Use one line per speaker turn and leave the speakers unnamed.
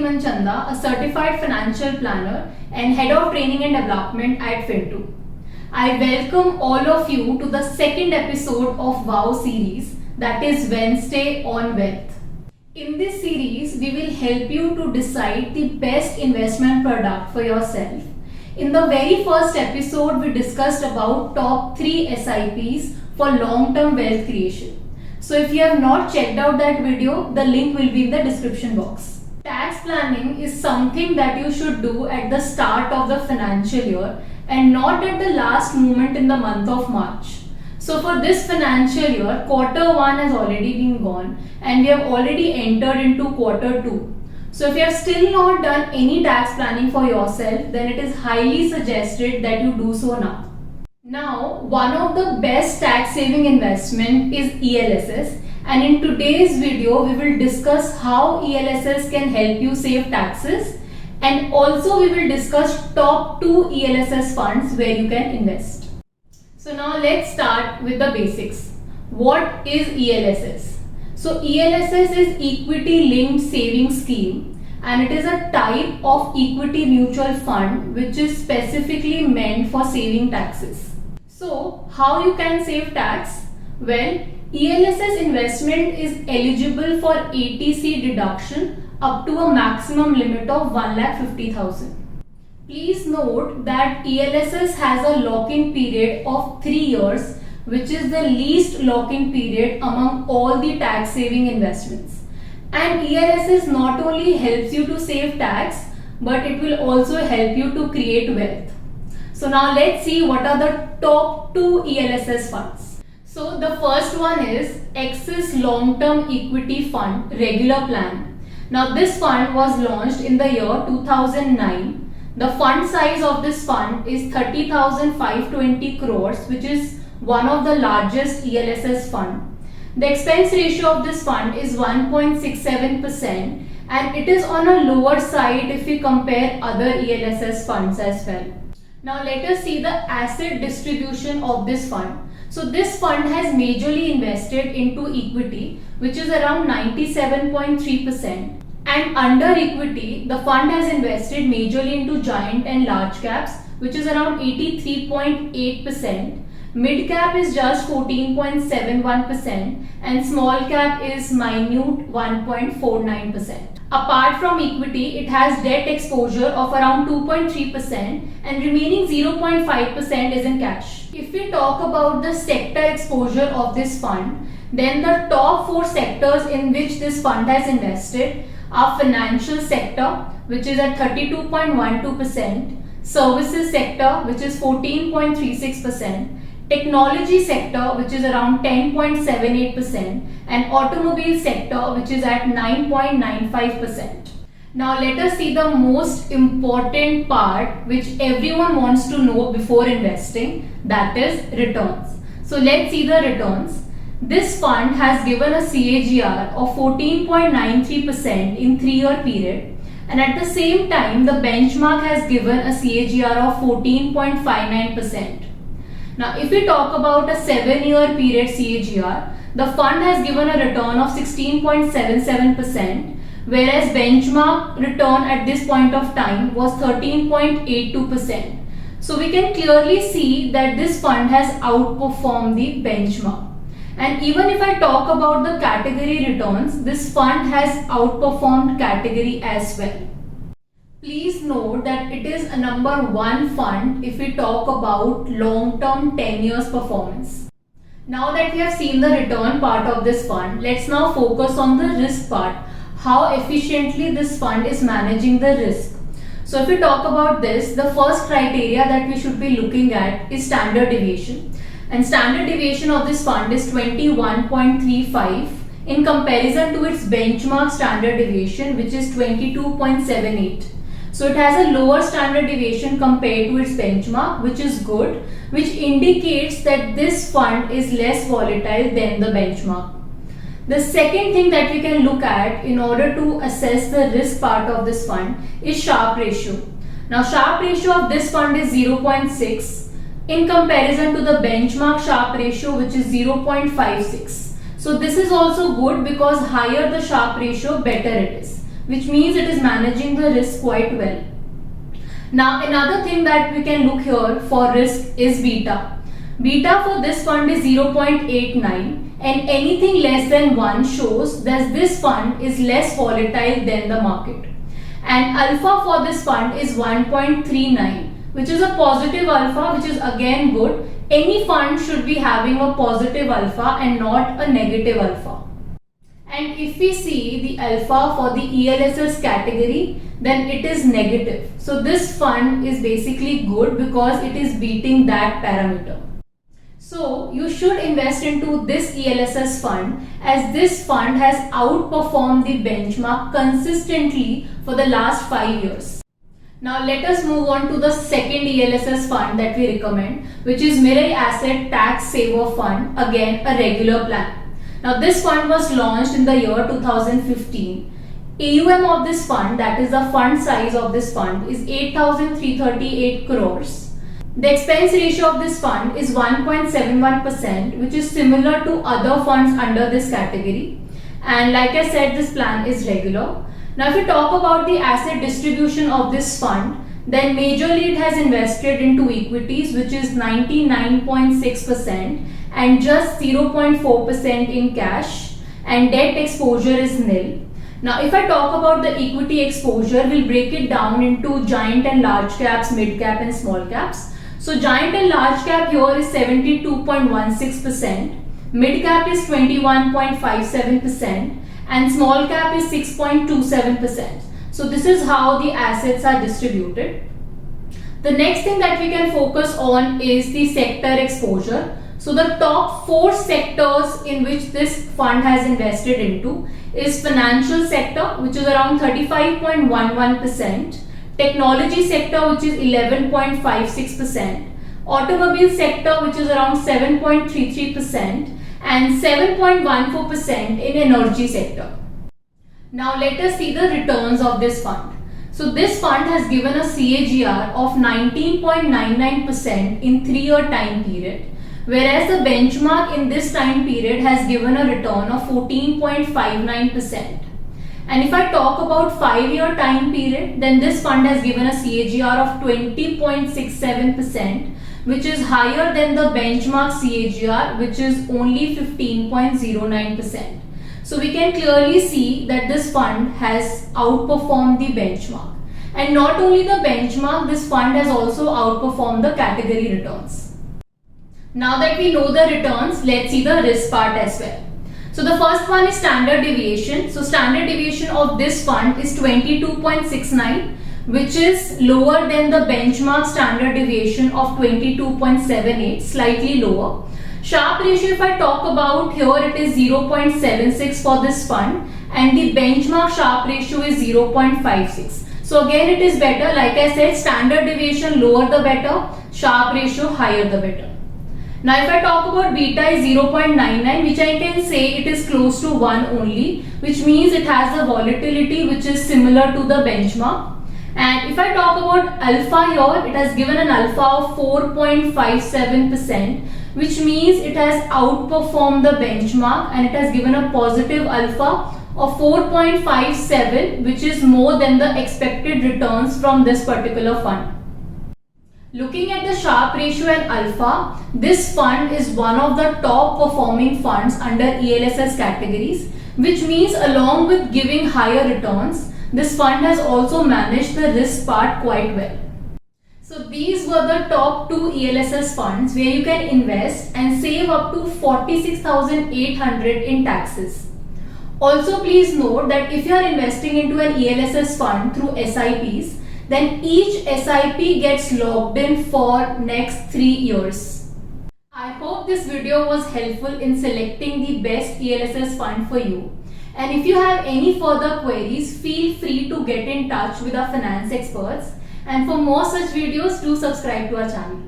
Manchanda, a certified financial planner and head of training and development at Fintu. I welcome all of you to the second episode of WOW series, that is Wednesday on Wealth. In this series, we will help you to decide the best investment product for yourself. In the very first episode, we discussed about top 3 SIPs for long-term wealth creation. So if you have not checked out that video, the link will be in the description box. Tax planning is something that you should do at the start of the financial year and not at the last moment in the month of March. So for this financial year, quarter 1 has already been gone and we have already entered into quarter 2. So if you have still not done any tax planning for yourself, then it is highly suggested that you do so now. Now, one of the best tax saving investment is ELSS, and in today's video we will discuss how ELSS can help you save taxes, and also we will discuss top 2 ELSS funds where you can invest. So now let's start with the basics. What is ELSS? So ELSS is equity linked savings scheme, and it is a type of equity mutual fund which is specifically meant for saving taxes. So how you can save tax? Well, ELSS investment is eligible for ATC deduction up to a maximum limit of 1,50,000. Please note that ELSS has a lock-in period of 3 years, which is the least lock-in period among all the tax saving investments. And ELSS not only helps you to save tax, but it will also help you to create wealth. So now let's see what are the top 2 ELSS funds. So the first one is Axis Long Term Equity Fund Regular Plan. Now this fund was launched in the year 2009. The fund size of this fund is 30,520 crores, which is one of the largest ELSS fund. The expense ratio of this fund is 1.67%, and it is on a lower side if we compare other ELSS funds as well. Now let us see the asset distribution of this fund. So this fund has majorly invested into equity, which is around 97.3%. And under equity, the fund has invested majorly into giant and large caps, which is around 83.8%. Mid cap is just 14.71%, and small cap is minute 1.49%. Apart from equity, it has debt exposure of around 2.3% and remaining 0.5% is in cash. If we talk about the sector exposure of this fund, then the top 4 sectors in which this fund has invested are financial sector, which is at 32.12%, services sector, which is 14.36%, technology sector, which is around 10.78%, and automobile sector, which is at 9.95%. Now let us see the most important part which everyone wants to know before investing, that is returns. So let's see the returns. This fund has given a CAGR of 14.93% in 3-year period, and at the same time the benchmark has given a CAGR of 14.59%. Now if we talk about a 7-year period CAGR, the fund has given a return of 16.77%, whereas benchmark return at this point of time was 13.82%. So we can clearly see that this fund has outperformed the benchmark. And even if I talk about the category returns, this fund has outperformed category as well. Please note that it is a number 1 fund if we talk about long-term 10 years performance. Now that we have seen the return part of this fund, let's now focus on the risk part, how efficiently this fund is managing the risk. So if we talk about this, the first criteria that we should be looking at is standard deviation. And standard deviation of this fund is 21.35 in comparison to its benchmark standard deviation, which is 22.78. So it has a lower standard deviation compared to its benchmark, which is good, which indicates that this fund is less volatile than the benchmark. The second thing that we can look at in order to assess the risk part of this fund is Sharpe ratio. Now Sharpe ratio of this fund is 0.6 in comparison to the benchmark Sharpe ratio, which is 0.56. So this is also good because higher the Sharpe ratio, better it is. which means it is managing the risk quite well. Now another thing that we can look here for risk is beta. Beta for this fund is 0.89 and anything less than 1 shows that this fund is less volatile than the market. And alpha for this fund is 1.39, which is a positive alpha, which is again good. Any fund should be having a positive alpha and not a negative alpha. And if we see the alpha for the ELSS category, then it is negative. So this fund is basically good because it is beating that parameter. So you should invest into this ELSS fund, as this fund has outperformed the benchmark consistently for the last 5 years. Now let us move on to the second ELSS fund that we recommend, which is Mirae Asset Tax Saver Fund, again a regular plan. Now this fund was launched in the year 2015. AUM of this fund, that is the fund size of this fund, is 8,338 crores. The expense ratio of this fund is 1.71%, which is similar to other funds under this category. And like I said, this plan is regular. Now if we talk about the asset distribution of this fund, then majorly it has invested into equities, which is 99.6%, and just 0.4% in cash, and debt exposure is nil. Now if I talk about the equity exposure, we'll break it down into giant and large caps, mid cap and small caps. So giant and large cap here is 72.16%, mid cap is 21.57%, and small cap is 6.27%. So this is how the assets are distributed. The next thing that we can focus on is the sector exposure. So the top 4 sectors in which this fund has invested into is financial sector, which is around 35.11%, technology sector, which is 11.56%, automobile sector, which is around 7.33%, and 7.14% in energy sector. Now let us see the returns of this fund. So this fund has given a CAGR of 19.99% in 3-year time period, whereas the benchmark in this time period has given a return of 14.59%. And if I talk about 5-year time period, then this fund has given a CAGR of 20.67%, which is higher than the benchmark CAGR, which is only 15.09%. So we can clearly see that this fund has outperformed the benchmark. And not only the benchmark, this fund has also outperformed the category returns. Now that we know the returns, let's see the risk part as well. So the first one is standard deviation. So standard deviation of this fund is 22.69, which is lower than the benchmark standard deviation of 22.78, slightly lower. Sharpe ratio, if I talk about here, it is 0.76 for this fund, and the benchmark Sharpe ratio is 0.56. So again it is better. Like I said, standard deviation lower the better, Sharpe ratio higher the better. Now if I talk about beta is 0.99, which I can say it is close to 1 only, which means it has a volatility which is similar to the benchmark. And if I talk about alpha here, it has given an alpha of 4.57%, which means it has outperformed the benchmark, and it has given a positive alpha of 4.57, which is more than the expected returns from this particular fund. Looking at the Sharpe ratio and alpha, this fund is one of the top performing funds under ELSS categories, which means along with giving higher returns, this fund has also managed the risk part quite well. So these were the top 2 ELSS funds where you can invest and save up to 46,800 in taxes. Also please note that if you are investing into an ELSS fund through SIPs, then each SIP gets locked in for next 3 years. I hope this video was helpful in selecting the best ELSS fund for you. And if you have any further queries, feel free to get in touch with our finance experts. And for more such videos, do subscribe to our channel.